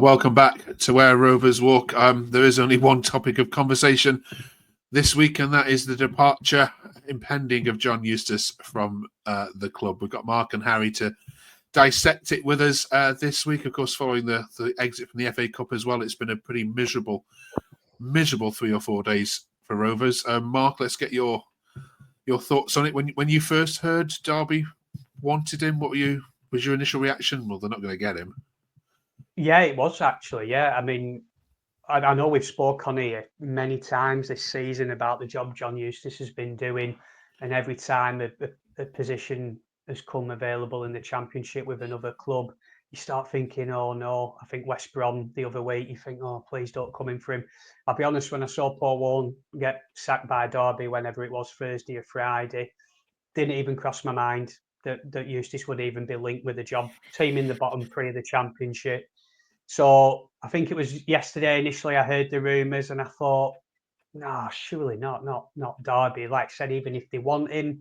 Welcome back to Where Rovers Walk. There is only one topic of conversation this week, and that is the departure impending of John Eustace from the club. We've got Mark and Harry to dissect it with us this week, of course, following the exit from the FA Cup as well. It's been a pretty miserable 3 or 4 days for Rovers. Mark, let's get your thoughts on it. When you first heard Derby wanted him, was your initial reaction? Well, they're not going to get him. Yeah, it was actually. Yeah, I mean, I know we've spoke on here many times this season about the job John Eustace has been doing, and every time a position has come available in the Championship with another club, you start thinking, oh no, I think West Brom the other week, you think, oh, please don't come in for him. I'll be honest, when I saw Paul Warne get sacked by Derby, whenever it was, Thursday or Friday, didn't even cross my mind that Eustace would even be linked with the job. Team in the bottom three of the Championship. So I think it was yesterday initially I heard the rumours and I thought, no, surely not Derby. Like I said, even if they want him,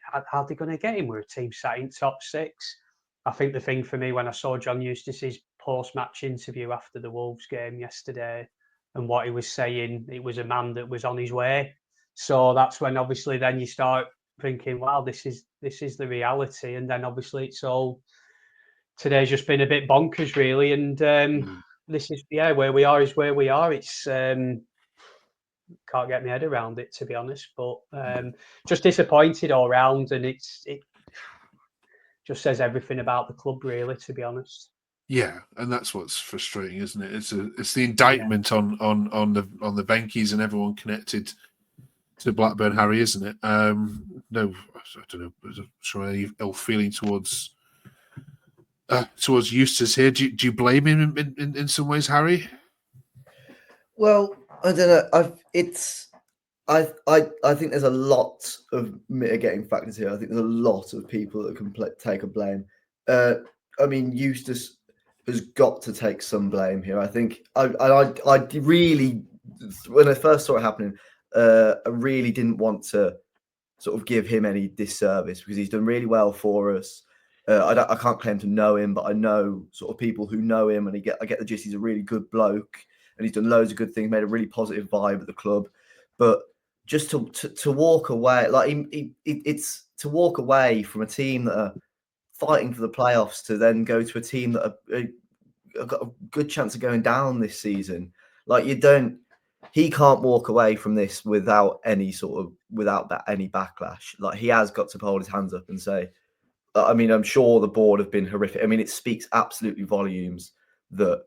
how are they going to get him? We're a team sat in top six. I think the thing for me when I saw John Eustace's post-match interview after the Wolves game yesterday and what he was saying, it was a man that was on his way. So that's when obviously then you start thinking, wow, this is the reality. And then obviously it's all... Today's just been a bit bonkers, really, and this is where we are is where we are. It's can't get my head around it, to be honest, but just disappointed all round, and it just says everything about the club, really, to be honest. Yeah, and that's what's frustrating, isn't it? It's the indictment on the Venkys and everyone connected to Blackburn, Harry, isn't it? No, I don't know. I'm sure any ill feeling towards Eustace here. Do you blame him in some ways, Harry? Well, I don't know. I think there's a lot of mitigating factors here. I think there's a lot of people that can take a blame. I mean, Eustace has got to take some blame here. I think I really, when I first saw it happening, I really didn't want to sort of give him any disservice because he's done really well for us. I can't claim to know him, but I know sort of people who know him, and I get the gist. He's a really good bloke, and he's done loads of good things, made a really positive vibe at the club. But just to walk away, like it's to walk away from a team that are fighting for the playoffs to then go to a team that have got a good chance of going down this season. Like he can't walk away from this without any backlash. Like he has got to hold his hands up and say, I mean, I'm sure the board have been horrific. I mean, it speaks absolutely volumes that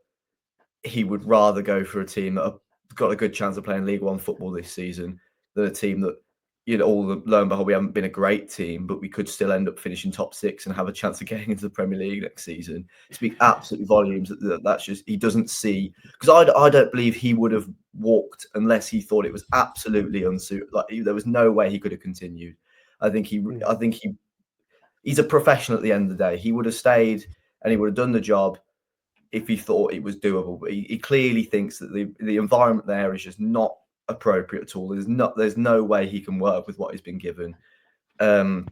he would rather go for a team that have got a good chance of playing League One football this season than a team that, lo and behold, we haven't been a great team, but we could still end up finishing top six and have a chance of getting into the Premier League next season. It speaks absolutely volumes that's just, he doesn't see, because I don't believe he would have walked unless he thought it was absolutely unsuitable. Like there was no way he could have continued. I think he's a professional at the end of the day. He would have stayed and he would have done the job if he thought it was doable. But he clearly thinks that the environment there is just not appropriate at all. There's no way he can work with what he's been given. And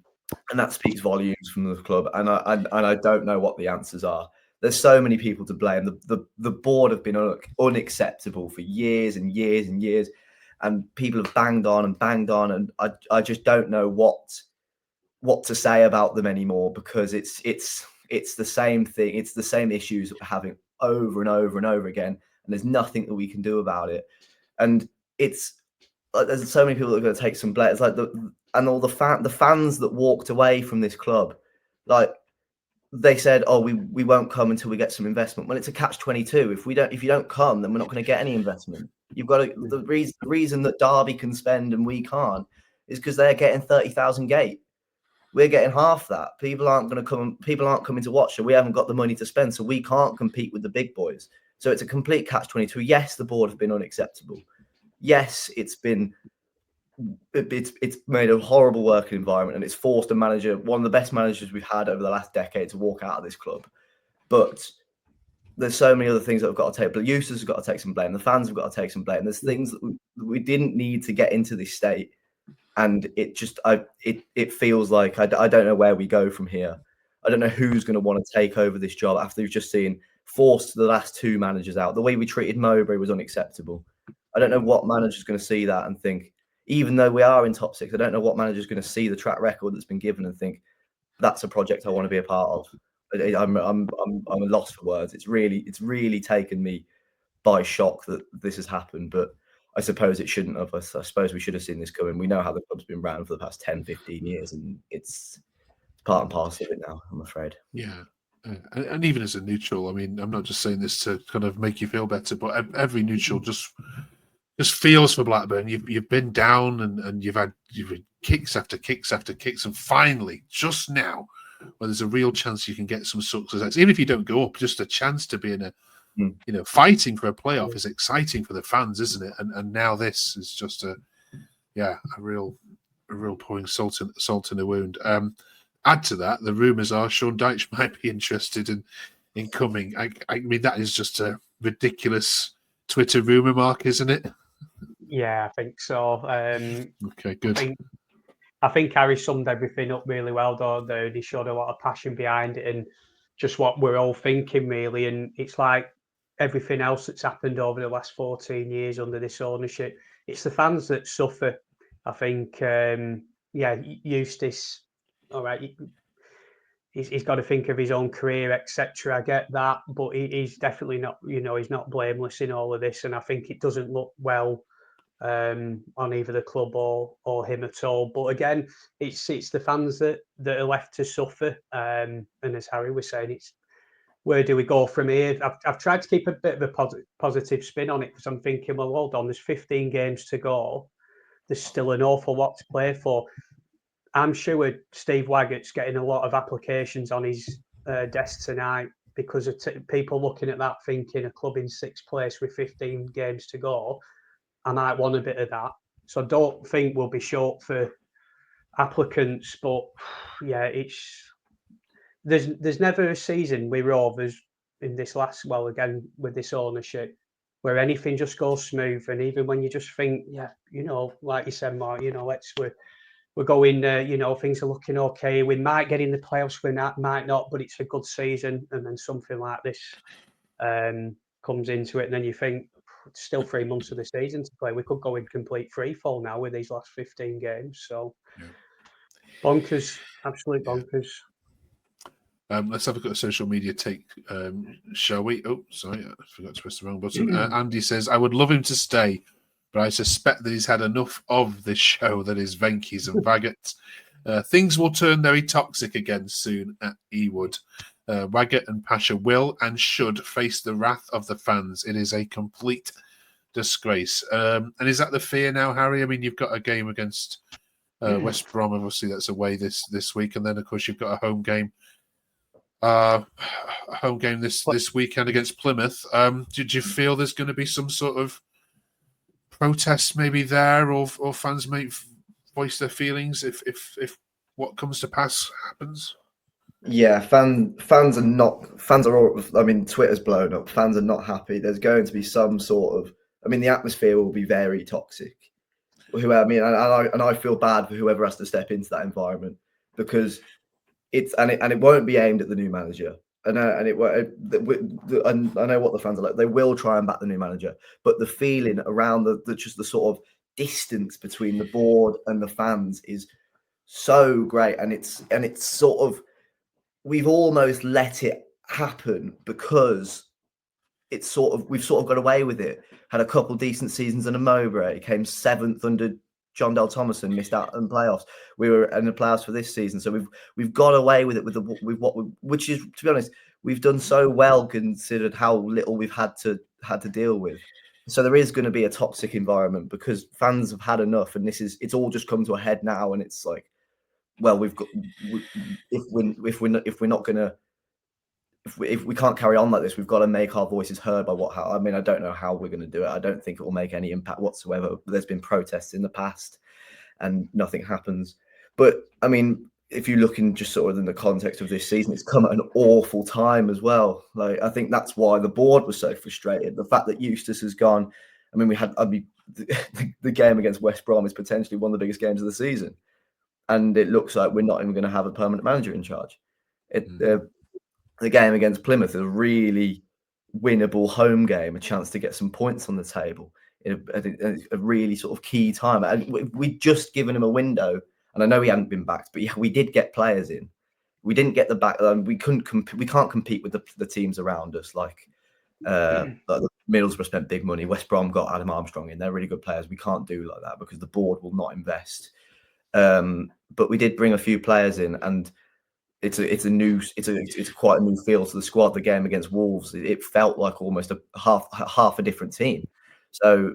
that speaks volumes from the club. And I don't know what the answers are. There's so many people to blame. The board have been unacceptable for years and years and years. And people have banged on. And I just don't know what to say about them anymore, because it's the same thing. It's the same issues that we're having over and over and over again, and there's nothing that we can do about it. And it's like there's so many people that are going to take some blame. It's like all the fans that walked away from this club, like they said, oh, we won't come until we get some investment. Well, it's a catch-22. If you don't come, then we're not going to get any investment. You've got the reason that Derby can spend and we can't is because they're getting 30,000 gate. We're getting half that. People aren't going to come. People aren't coming to watch. So we haven't got the money to spend. So we can't compete with the big boys. So it's a complete catch-22. Yes, the board have been unacceptable. Yes, it's made a horrible working environment, and it's forced a manager, one of the best managers we've had over the last decade, to walk out of this club. But there's so many other things that have got to take. But Eustace has got to take some blame. The fans have got to take some blame. There's things that we didn't need to get into this state. And it feels like I don't know where we go from here. I don't know who's going to want to take over this job after we've just seen forced the last 2 managers out. The way we treated Mowbray was unacceptable. I don't know what manager's going to see that and think, even though we are in top 6, I don't know what manager's going to see the track record that's been given and think, that's a project I want to be a part of. I'm a loss for words. It's really taken me by shock that this has happened, but I suppose it shouldn't have. I suppose we should have seen this coming. We know how the club's been ran for the past 10, 15 years, and it's part and parcel of it now, I'm afraid. Yeah. And even as a neutral, I mean, I'm not just saying this to kind of make you feel better, but every neutral just feels for Blackburn. You've been down and you've had kicks after kicks after kicks, and finally, just now, where there's a real chance you can get some success, even if you don't go up, just a chance to be in a fighting for a playoff is exciting for the fans, isn't it? And now this is just a real pouring salt in a wound. Add to that, the rumours are Sean Dyche might be interested in coming. I mean, that is just a ridiculous Twitter rumour, Mark, isn't it? Yeah, I think so. Okay, good. I think Harry summed everything up really well, though. He showed a lot of passion behind it and just what we're all thinking, really. And it's like everything else that's happened over the last 14 years under this ownership. It's the fans that suffer. I think, Eustace, all right, he's got to think of his own career, etc. I get that, but he's definitely not, he's not blameless in all of this. And I think it doesn't look well on either the club or him at all. But again, it's the fans that are left to suffer. And as Harry was saying, it's where do we go from here? I've tried to keep a bit of a positive spin on it because I'm thinking, well, hold on, there's 15 games to go. There's still an awful lot to play for. I'm sure Steve Waggett's getting a lot of applications on his desk tonight because of people looking at that thinking a club in 6th place with 15 games to go, I might want a bit of that. So I don't think we'll be short for applicants, but yeah, there's never a season with Rovers in this again with this ownership where anything just goes smooth, and even when you just think, like you said, Mark, we're going, things are looking okay. We might get in the playoffs, we might not, but it's a good season, and then something like this comes into it, and then you think, it's still 3 months of the season to play. We could go in complete free fall now with these last 15 games. So, bonkers, absolute bonkers. Let's have a look at social media take, shall we? Oh, sorry, I forgot to press the wrong button. Andy says, I would love him to stay, but I suspect that he's had enough of this show that is Venky's and Baggett's. Things will turn very toxic again soon at Ewood. Waggett and Pasha will and should face the wrath of the fans. It is a complete disgrace. And is that the fear now, Harry? I mean, you've got a game against West Brom. Obviously, that's away this week. And then, of course, you've got a home game. This weekend against Plymouth. Did you feel there's going to be some sort of protest maybe there, or fans may voice their feelings if what comes to pass happens? Yeah, fans are all, I mean, Twitter's blown up. Fans are not happy. There's going to be some sort of, I mean, the atmosphere will be very toxic. I feel bad for whoever has to step into that environment, because it won't be aimed at the new manager. I know what the fans are like. They will try and back the new manager, but the feeling around the sort of distance between the board and the fans is so great, and it's sort of, we've almost let it happen because we've sort of got away with it. Had a couple decent seasons under Mowbray, came 7th under John Del Thomason, missed out in playoffs. We were in the playoffs for this season, so we've got away with it which is, to be honest, we've done so well considered how little we've had to deal with. So there is going to be a toxic environment because fans have had enough, and it's all just come to a head now, and it's like, well, if we can't carry on like this, we've got to make our voices heard by I mean, I don't know how we're going to do it. I don't think it will make any impact whatsoever. There's been protests in the past and nothing happens. But I mean, if you look in just sort of in the context of this season, it's come at an awful time as well. Like, I think that's why the board was so frustrated. The fact that Eustace has gone. I mean, the game against West Brom is potentially one of the biggest games of the season, and it looks like we're not even going to have a permanent manager in charge. The game against Plymouth is a really winnable home game, a chance to get some points on the table in a really sort of key time. And we'd just given him a window, and I know he hadn't been backed, but yeah, we did get players in. We didn't get the back. We can't compete with the teams around us. Like Middlesbrough spent big money. West Brom got Adam Armstrong in. They're really good players. We can't do like that because the board will not invest. But we did bring a few players in, and it's quite a new feel to the squad. The game against Wolves, it felt like almost a half a different team. So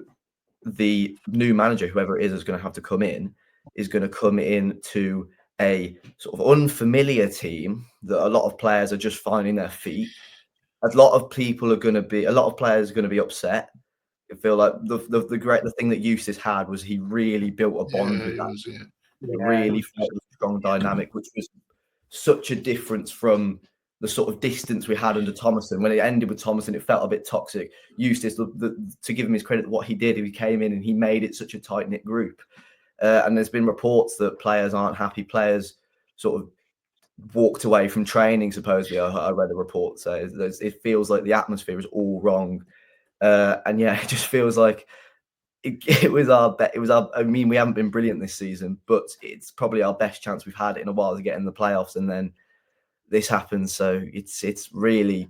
the new manager, whoever it is going to have to come in, is going to come in to a sort of unfamiliar team that a lot of players are just finding their feet. A lot of players are going to be upset. I feel like the thing that Eustace had was he really built a bond with that. Really felt a strong dynamic, which was such a difference from the sort of distance we had under Thomason. When it ended with Thomason, it felt a bit toxic. Eustace, to give him his credit, what he did, he came in and he made it such a tight-knit group. And there's been reports that players aren't happy. Players sort of walked away from training, supposedly. I read a report say it feels like the atmosphere is all wrong. And yeah, it just feels like it was our I mean, we haven't been brilliant this season, but it's probably our best chance we've had in a while to get in the playoffs, and then this happens. So it's really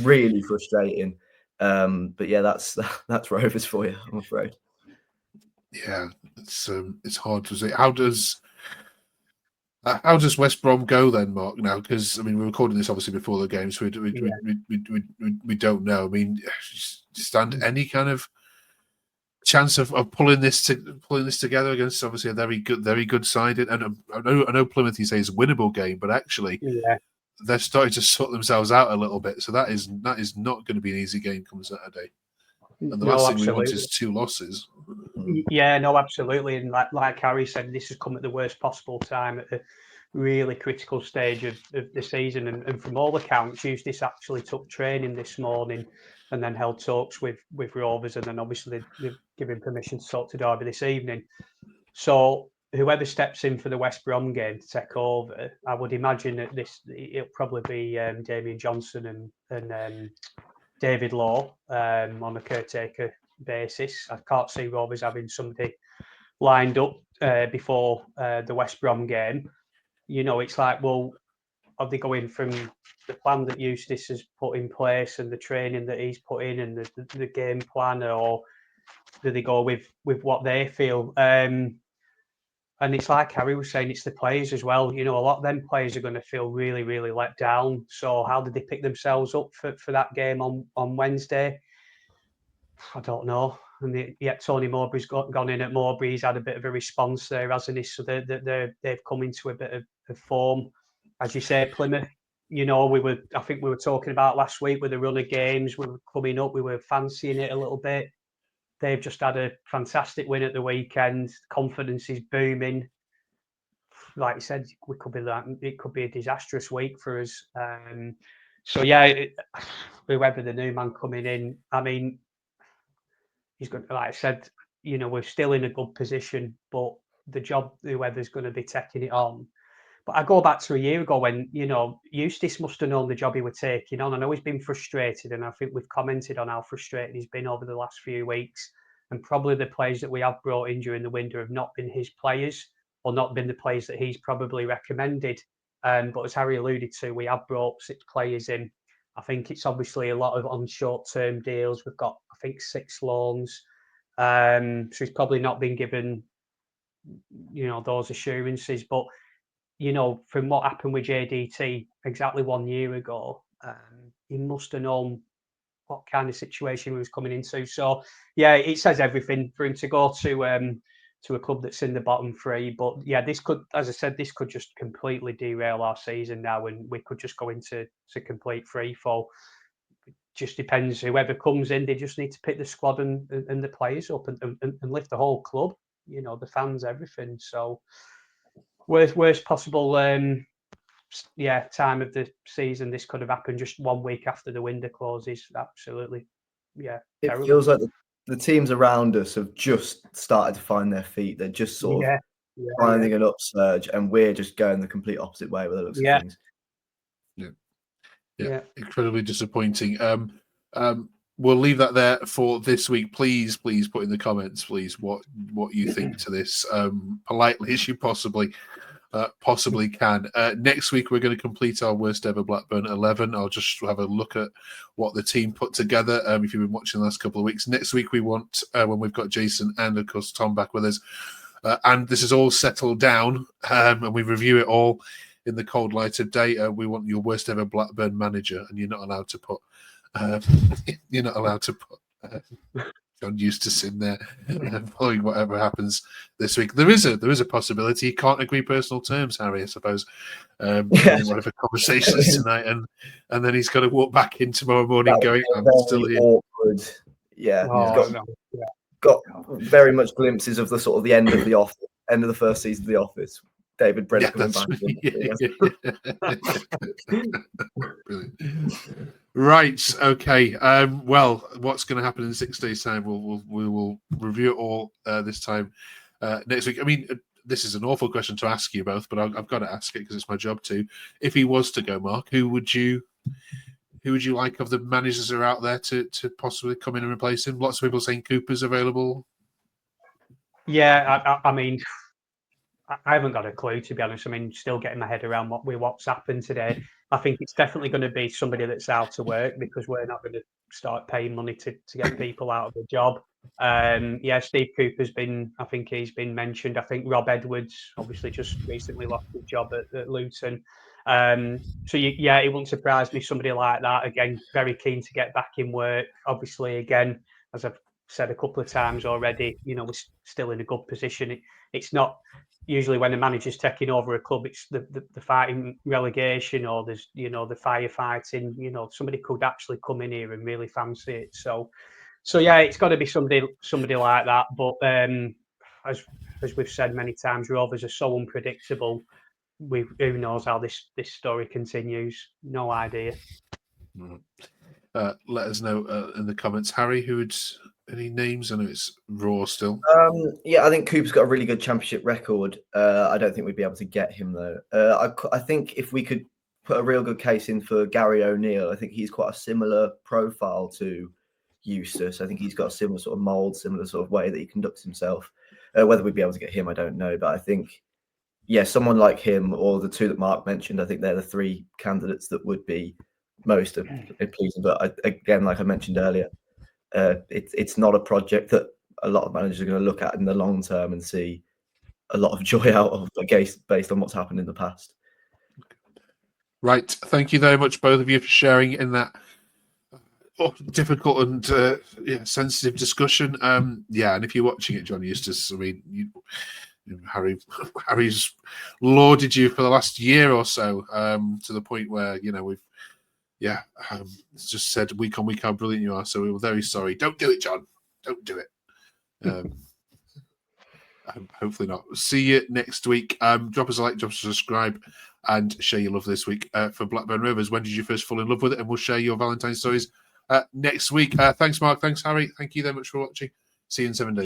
really frustrating. But yeah, that's Rovers for you, I'm afraid. Yeah, it's hard to say. How does West Brom go then, Mark? Now, because I mean, we're recording this obviously before the game, so we don't know. I mean, stand any kind of chance of pulling this together against obviously a very good side? And I know Plymouth, you say, is a winnable game, but actually, they're starting to sort themselves out a little bit. So that is not going to be an easy game come Saturday. And the last thing we want is 2 losses. Yeah, no, absolutely. And like Harry said, this has come at the worst possible time, at a really critical stage of the season. And from all accounts, Eustace actually took training this morning and then held talks with Rovers. And then obviously they've given permission to talk to Derby this evening. So whoever steps in for the West Brom game to take over, I would imagine that it'll probably be Damien Johnson and David Law on a caretaker basis. I can't see Rovers having somebody lined up before the West Brom game. You know, it's like, well, are they going from the plan that Eustace has put in place and the training that he's put in and the game plan, or do they go with what they feel? And it's like Harry was saying, it's the players as well. You know, a lot of them players are going to feel really, really let down. So how did they pick themselves up for that game on Wednesday? I don't know. And yet Tony Mowbray's gone in at Mowbray. He's had a bit of a response there, hasn't he? So they've come into a bit of form. As you say, Plymouth, you know, I think we were talking about last week with the run of games. We were coming up. We were fancying it a little bit. They've just had a fantastic win at the weekend. Confidence is booming. Like you said, it could be a disastrous week for us. So yeah, whoever the new man coming in, I mean, he's going to, like I said, you know, we're still in a good position, but the job, whoever's going to be taking it on. But I go back to a year ago when, you know, Eustace must have known the job he was taking on. I know he's been frustrated, and I think we've commented on how frustrated he's been over the last few weeks. And probably the players that we have brought in during the window have not been his players, or not been the players that he's probably recommended. But as Harry alluded to, we have brought 6 players in. I think it's obviously a lot of on short-term deals. We've got, I think, 6 loans. So he's probably not been given, you know, those assurances. But you know, from what happened with JDT exactly 1 year ago, he must have known what kind of situation he was coming into. So, yeah, it says everything for him to go to a club that's in the bottom 3. But yeah, this could, as I said, this could just completely derail our season now, and we could just go into complete free fall. It just depends whoever comes in. They just need to pick the squad and the players up and lift the whole club. You know, the fans, everything. So. Worst possible time of the season. This could have happened just 1 week after the window closes. Absolutely, yeah. It terrible. feels like the teams around us have just started to find their feet. They're just sort of finding an upsurge, and we're just going the complete opposite way with the looks of things. Yeah. Yeah. Incredibly disappointing. We'll leave that there for this week. Please put in the comments, please, what you think to this, politely as you possibly can. Next week, we're going to complete our worst ever Blackburn 11. I'll just have a look at what the team put together. If you've been watching the last couple of weeks, next week we want, when we've got Jason and of course Tom back with us, and this is all settled down, and we review it all in the cold light of day. We want your worst ever Blackburn manager, and you're not allowed to put John Eustace in there, following whatever happens this week. There is a possibility he can't agree personal terms, Harry, I suppose. Whatever conversations tonight, and then he's got to walk back in tomorrow morning going, "I'm still here." Awkward. Yeah, got very much glimpses of the sort of the end of the office, end of the first season of The Office. David Brent coming back. Brilliant. Right. Okay. Well, what's going to happen in 6 days' time? We will review it all this time next week. I mean, this is an awful question to ask you both, but I've got to ask it because it's my job to. If he was to go, Mark, who would you like of the managers that are out there to possibly come in and replace him? Lots of people saying Cooper's available. Yeah, I mean, I haven't got a clue, to be honest. I mean, still getting my head around what's happened today. I think it's definitely going to be somebody that's out of work, because we're not going to start paying money to get people out of the job. Steve Cooper's I think he's been mentioned. I think Rob Edwards obviously just recently lost his job at Luton. It wouldn't surprise me, somebody like that. Again, very keen to get back in work. Obviously, again, as I've said a couple of times already, we're still in a good position. It's not usually when a manager's taking over a club, it's the fighting relegation, or there's the firefighting. Somebody could actually come in here and really fancy it. So it's got to be somebody like that. But as we've said many times, Rovers are so unpredictable. Who knows how this story continues? No idea. Let us know in the comments, Harry. Any names? I know it's raw still. I think Cooper's got a really good championship record. I don't think we'd be able to get him though. I think if we could put a real good case in for Gary O'Neill, I think he's quite a similar profile to Eustace. I think he's got a similar sort of mould, similar sort of way that he conducts himself. Whether we'd be able to get him, I don't know. But I think, someone like him, or the two that Mark mentioned, I think they're the three candidates that would be most pleasing. But again, like I mentioned earlier, it's not a project that a lot of managers are going to look at in the long term and see a lot of joy out of, based on what's happened in the past. Right. Thank you very much, both of you, for sharing in that difficult and sensitive discussion. And if you're watching it, John Eustace, I mean, Harry's lauded you for the last year or so, to the point where we've just said week on week how brilliant you are. So we were very sorry. Don't do it, John. Don't do it. Hopefully not. See you next week. Drop us a like, drop us a subscribe, and share your love this week for Blackburn Rovers. When did you first fall in love with it? And we'll share your Valentine's stories next week. Thanks, Mark. Thanks, Harry. Thank you very much for watching. See you in 7 days.